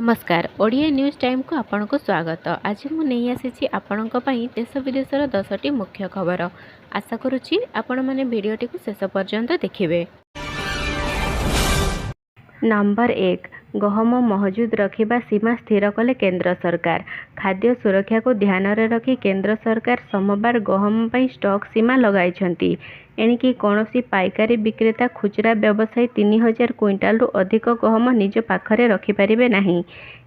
नमस्कार Odia news time को आपन को स्वागत। आज मु नहीं आसी आपण देश विदेशर 10टी मुख्य खबर। आशा करुच्ची आपण मैंने भिडटी को शेष पर्यंत देखिए। नंबर 1 गहम महजूद रखिबा सीमा स्थिर कले केंद्र सरकार। खाद्य सुरक्षा को ध्यान में रखी केंद्र सरकार सोमवार गहम पर स्टॉक सीमा लगाई। एणिकी कौनसी पाइकारी विक्रेता खुचरा व्यवसायी 3000 क्विंटाल रु अधिक गहम निज पाखरे रखिपारे नहीं।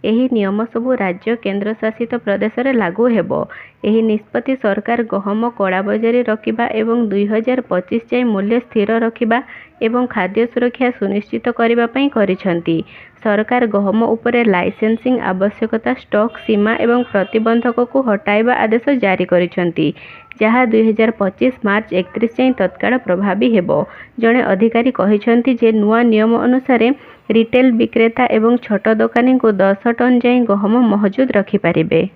एही नियम सबू राज्य केंद्र शासित प्रदेश में लागू हेबो। एही निष्पत्ति सरकार गहम कड़ा बजारी रखिबा एवं 2025 जाए मूल्य स्थिर रखिबा एवं खाद्य सुरक्षा सुनिश्चित करबा पई करिसंती। सरकार गहम उपरे लाइसेंसिंग आवश्यकता स्टॉक सीमा एवं प्रतिबंधक को हटाइबा आदेश जारी करिसंती, जहाँ 2025 मार्च 31 जाए तत्काल प्रभावी हेबो। जड़े अधिकारी कहिसंती जे नुआ नियम अनुसार रिटेल विक्रेता एवं छोट दोकानी को 10 टन जाए गहम महजूद रखिपारिबे।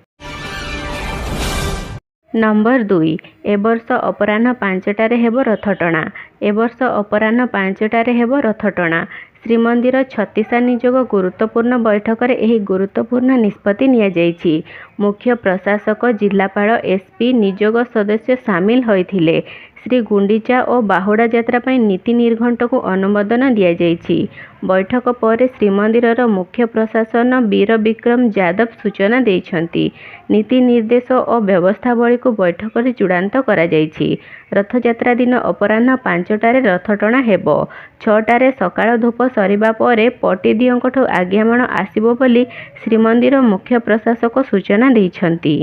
नंबर 2 ए वर्ष अपराह्न 5टारे हेबो रथटଣା। ए वर्ष अपराह्न 5टारे हेबो रथटଣା। श्रीमंदिर छत्तीसा निजोग गुरुत्वपूर्ण बैठक में यह गुरुत्वपूर्ण निष्पत्ति निया जाइछि। मुख्य प्रशासक जिलापाल एसपी निजोग सदस्य सामिल होइथिले। श्री गुंडीचा और बाहुड़ा यात्रा पर नीति निर्घंट को अनुमोदन दि जाइछि। बैठक पर श्रीमंदिर मुख्य प्रशासन वीर विक्रम यादव सूचना देइछंती। नीति निर्देश और व्यवस्थावली को बैठक में चूड़ांत करा जाइछि। रथयात्रा दिन अपराह्न 5टारे रथटଣା हेबो। 6टारे सकाळ धूप सरिबा परे पटीदियंकठू आज्ञामाण आसिबो बोली श्रीमंदिर मुख्य प्रशासक सूचना देइछंती।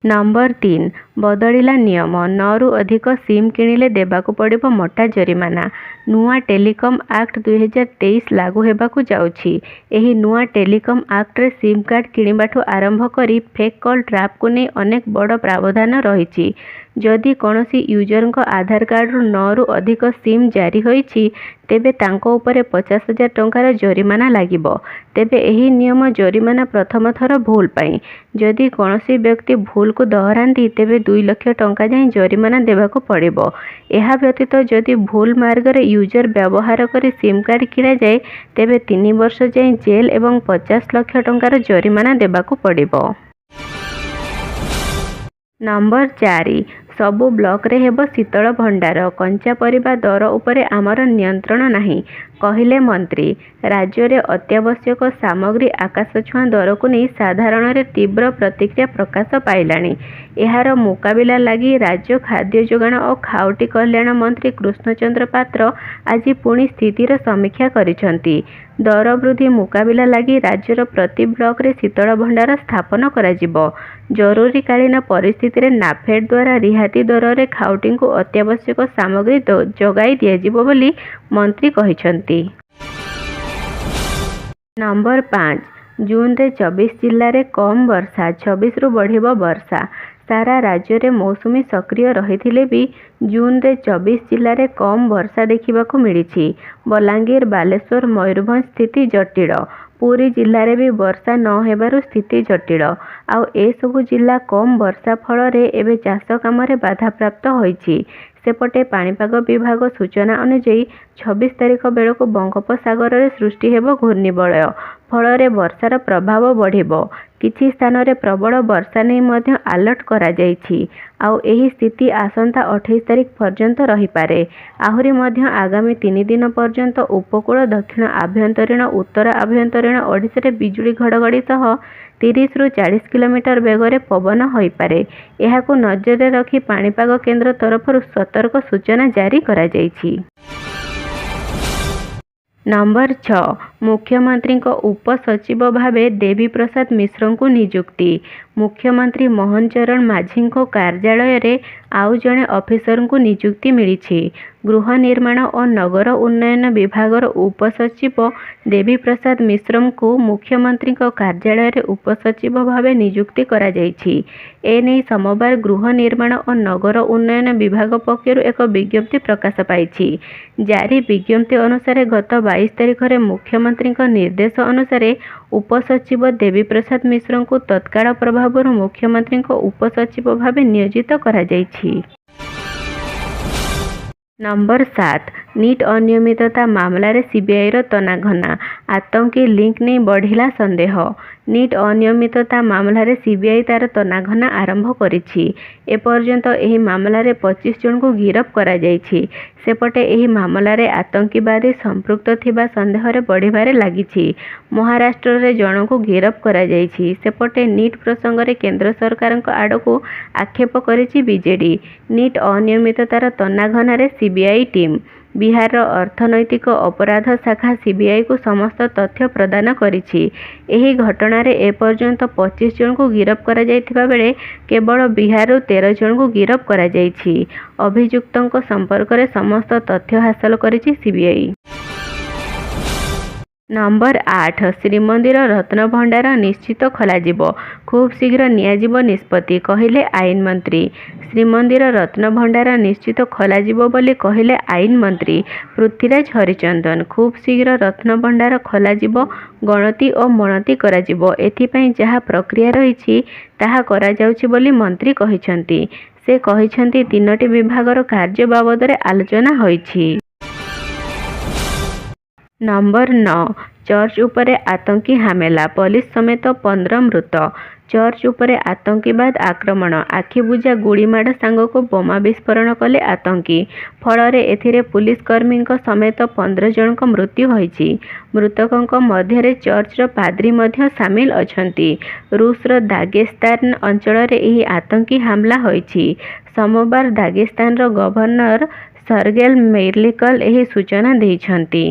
नंबर 3 बदलिला नियम। 9 रु अधिक सिम किणिले देबाकू पड़िबो मोटा जरिमाना। नुआ टेलीकॉम एक्ट 2023 लागू हेबाकू जाउछि। एही नुआ टेलीकॉम एक्ट रे सिम कार्ड किणिबाठू आरंभ करी फेक कॉल ट्रैप को नहीं अनेक बड़ प्रावधान रही। जदि कौनसी यूजर को आधार कार्ड रु 9 रु अधिक सिम जारी होइछि तेबे तांको उपरे 50,000 टंकार जरिमाना लागिबो। तेबे एही नियम जरिमाना प्रथम थर भूल पाई। जदि कौनसी व्यक्ति भूल को दोहराती तेबे 2 लाख टंका जाए जरिमाना देबाकू पड़िबो। एहा व्यतीत जदि भूल मार्ग रे यूजर व्यवहार करी सिम कार्ड किणा जाए तेबे 3 वर्ष जाए जेल एवं 50 लाख टंकार जरिमाना देबाकू पड़िबो। नंबर 4 सबु ब्लॉक रे हेबो शीतल भंडार। कंचा परिबा दर उपरे आमर नियंत्रण नहीं कहिले मंत्री। राज्य रे अत्यावश्यक सामग्री आकाश छुआ दर को नहीं साधारण रे तीव्र प्रतिक्रिया प्रकाश पाइलानी। एहार मुकाबिला लगी राज्य खाद्य जोगाण और खाउटी कल्याण मंत्री कृष्णचंद्र पात्र आज पुणी स्थितिर समीक्षा करिसंती। दर वृद्धि मुकाबिला लगी राज्यर प्रति ब्लॉक रे शीतल भंडार स्थापन कराजिबो। जरूरीकालीन परिस्थिति रे नाफेड द्वारा रिहाती दर रे खाउटी को अत्यावश्यक सामग्री जोगाई दियाजिबो बोली मंत्री कहिसंती। नंबर 5 जून रे 24 जिल्ला रे कम वर्षा। 26 रु बढ़िबो वर्षा। सारा राज्य रे मौसुमी सक्रिय रहिथिले भी जून रे 24 जिल्ला रे कम वर्षा देखिबाकू मिलिछि। बलांगीर बालेश्वर मयूरभंज स्थिति जटिल। पूरी जिल्ला रे भी वर्षा न हेबारु स्थिति जटिल। आउ ए सबु जिल्ला कम वर्षा फल रे एबे चाष काम रे बाधा प्राप्त होइछि। सेपटे पाणीपाग विभाग सूचना अनुଯାयी 26 तारिख बेलू बंगोपसागर रे सृष्टि हेबो घूर्णिबलय। फल रे वर्षार प्रभाव बढ़िबो। किछि स्थान रे प्रबल वर्षा नहीं मध्य अलर्ट करा जाइछि। आउ एही स्थिति आसंता 28 तारिख पर्यंत रही पारे। आहुरी मध्य आगामी 3 दिन पर्यंत उपकूल दक्षिण आभ्यंतरीण उत्तर आभ्यंतरीण ओडिशा रे बिजुली घड़घड़ी सह 30 रु 40 किलोमीटर बेगरे पवन होई पारे। एहाकू नजर रखी पाणीपाग केन्द्र तरफरु सतर्क सूचना जारी करा जाइछि। नंबर 6 मुख्यमंत्री को उपसचिव भावे देवी प्रसाद मिश्र को नियुक्ति। मुख्यमंत्री मोहन चरण माझी को कार्यालय रे आउ जणे ऑफिसर को नियुक्ति मिली। गृह निर्माण और नगर उन्नयन विभागर उपसचिव देवी प्रसाद मिश्र को मुख्यमंत्री को कार्यालय रे उपसचिव भावे नियुक्ति करा जाइछि। एने सोमवार गृह निर्माण और नगर उन्नयन विभाग पक्षर एक विज्ञप्ति प्रकाश पाई। जारी विज्ञप्ति अनुसार गत 22 तारिख रे मुख्यमंत्री निर्देश अनुसार उपसचिव देवी प्रसाद मिश्र को तत्काल प्रभाव मुख्यमंत्री उपसचिव भावे नियोजित करा जाइछि। नंबर 7 नीट अनियमितता मामलें सीबीआईर तनाघना आतंकी लिंक नहीं बढ़िला संदेह। नीट अनियमितता मामलें सीबीआई तार तनाघना आरंभ करिछि। एपर्यंत एही मामलें 25 जन को गिरफ करा जाइछि। सेपटे एही मामलें आतंकवादी संपृक्त थिबा संदेह बढ़िबारे लागिछि। महाराष्ट्र रे जन को गिरफ करा जाइछि। सेपटे नीट प्रसंग रे केंद्र सरकार आड़कू आक्षेप करिछि बीजेडी। नीट अनियमिततार तनाघना सीबीआई टीम बिहार अर्थनैतिक अपराध शाखा सीबीआई को समस्त तथ्य प्रदान करिछि। एही घटना रे एपर्यंत 25 जन को गिरफ करा जाइथिबा बेले केवल बिहार 13 जन को गिरफ करा जाइछि। अभियुक्तों संपर्क में समस्त तथ्य हासिल करिछि सीबीआई। नंबर 8 श्रीमंदिर रत्न भंडार निश्चित खोलाजिब खूब शीघ्र नियाजिब निष्पत्ति कहिले आईन मंत्री। श्रीमंदिर रत्न भंडार निश्चित खोलाजिब बोली कहिले आईन मंत्री पृथ्वीराज हरिचंदन। खूब शीघ्र रत्न भंडार खोलाजिब गणति और मणति कराजिब एथिपाई जहा प्रक्रिया रही ताहा करा जाउछि बोली मंत्री कहिसंती। से कहिसंती 3टी विभागर कार्य बाबद रे आलोचना होईछि। नंबर 9 चर्च उपरे आतंकी हामेला पुलिस समेत 15 मृत। चर्च उपरे आतंकीवाद आक्रमण आखिबुझा गुड़ीमाड़ सांग को बोमा विस्फोरण कले आतंकी। फलरे एथिरे पुलिस कर्मी समेत 15 जन मृत्यु होईछि। मृतकों मध्य चर्चर पाद्री मध्य सामिल अछंती। रूसर दागेस्तान अंचल एही आतंकी हमला होईछि। सोमवार दागेस्तान गवर्नर सर्गेल मेर्लिकल एही सूचना देइछंती।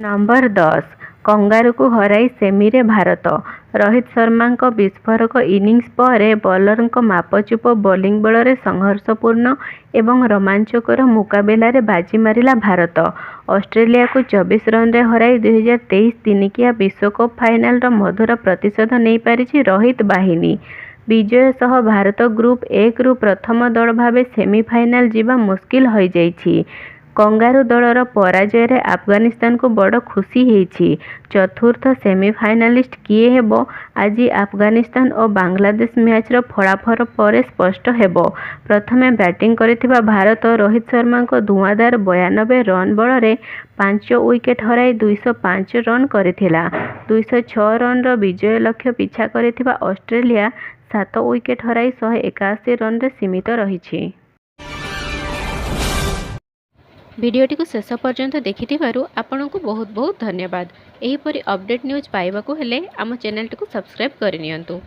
नंबर 10 कंगारू को हराई सेमीरे भारत। रोहित शर्मा विस्फोरक इनिंग्स पर बॉलर मापचुप बोलिंग बल संघर्षपूर्ण एवं रोमांचकर मुकाबला बाजी मारिला भारत। ऑस्ट्रेलिया को 24 रन रे हराई 2023 दिनिकिया विश्वकप फाइनाल मधुर प्रतिशोध नहीं पारिछि रोहित बाहिनी। विजय सह भारत ग्रुप 1 रु प्रथम दल भावे सेमीफाइनाल जीवा मुस्किल हो जाइछि। कंगारू दलर पराजय रे अफगानिस्तान को बड़ खुशी होईछि। चतुर्थ सेमीफाइनालिस्ट किए हेबो आज अफगानिस्तान और बांग्लादेश मैच रो फलाफल पर स्पष्ट हेबो। प्रथमे बैटिंग करिथिबा भारत रोहित शर्मा को धुआंधार 92 रन बल रे 5 विकेट हराई 205 रन करिथिला। 206 रन रो विजय लक्ष्य पिछा करिथिबा ऑस्ट्रेलिया 7 विकेट हराई 181 रन रे सीमित रहिछि। भिडियोटी को शेष पर्यंत देखिथिबारु आपनकु बहुत बहुत धन्यवाद। एहीपरि अपडेट न्यूज पाइबाकु हेले आम चैनल टी को सब्सक्राइब करिनियंतु।